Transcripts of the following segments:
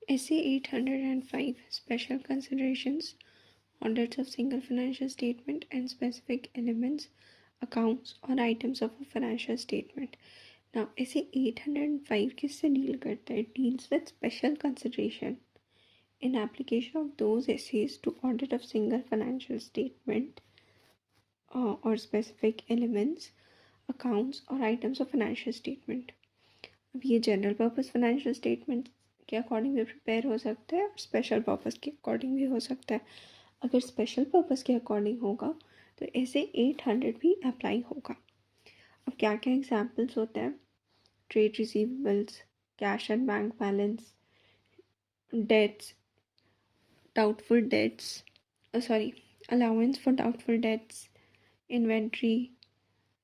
SA 805 Special Considerations, Audits of Single Financial Statement and Specific Elements, Accounts or Items of a Financial Statement. Now, SA 805 किससे deal करता है? Deals with special consideration in application of those essays to audit of single financial statement or specific elements, accounts or items of financial statement. अब ये general purpose financial statement के according भी prepare हो सकता है और स्पेशल पर्पस के according भी हो सकता है. अगर स्पेशल पर्पस के अकॉर्डिंग होगा तो ऐसे 800 भी अप्लाई होगा. अब क्या क्या एग्जांपल्स होते हैं? Trade receivables, cash and bank balance, debts, doubtful debts, allowance for doubtful debts, inventory,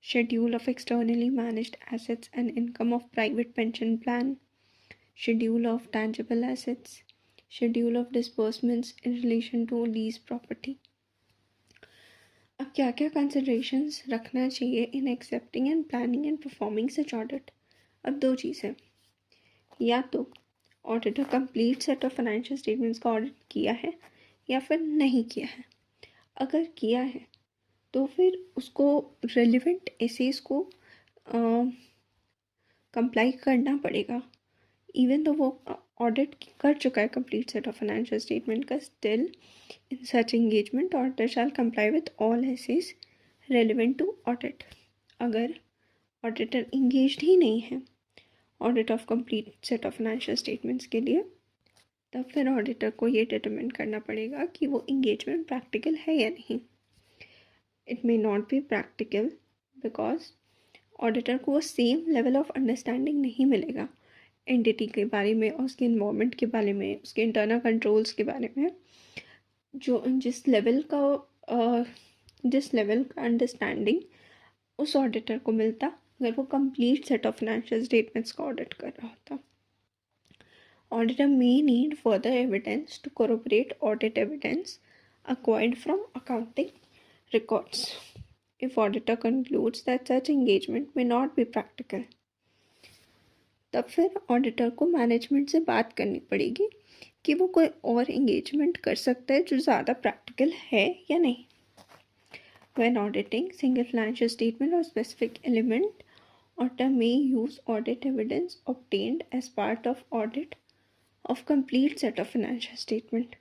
schedule of externally managed assets and income of private pension plan, schedule of tangible assets, schedule of disbursements in relation to lease property. अब क्या क्या considerations रखना चाहिए in accepting and planning and performing such audit? अब दो चीज़ें, या तो auditor complete set of financial statements का ऑडिट किया है या फिर नहीं किया है. अगर किया है तो फिर उसको रेलिवेंट एसेस को कंप्लाई करना पड़ेगा. इवन तो वो ऑडिट कर चुका है complete set of financial statement का, still in such engagement auditor shall comply with all SAs relevant to audit. अगर ऑडिटर इंगेज्ड ही नहीं है audit of complete set of financial statements के लिए, तब फिर ऑडिटर को ये डिटरमिन करना पड़ेगा कि वो इंगेजमेंट प्रैक्टिकल है या नहीं. It may not be practical because auditor को वो सेम लेवल ऑफ अंडरस्टैंडिंग नहीं मिलेगा एंटिटी के बारे में और उसके इन्वॉल्वमेंट के बारे में, उसके इंटरनल कंट्रोल्स के बारे में, जो जिस लेवल का अंडरस्टैंडिंग उस ऑडिटर को मिलता अगर वो complete set of financial statements का ऑडिट कर रहा होता. Auditor may need further evidence to corroborate audit evidence acquired from accounting records if auditor concludes that such engagement may not be practical. तब फिर ऑडिटर को मैनेजमेंट से बात करनी पड़ेगी कि वो कोई और एंगेजमेंट कर सकता है जो ज़्यादा प्रैक्टिकल है या नहीं. When auditing single financial statement or specific element, auditor may use audit evidence obtained as part of audit of complete set of financial statement.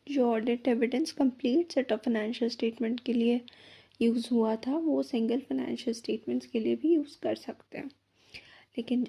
जो audit evidence complete set of financial statement के लिए use हुआ था वो single financial statements के लिए भी use कर सकते हैं. लेकिन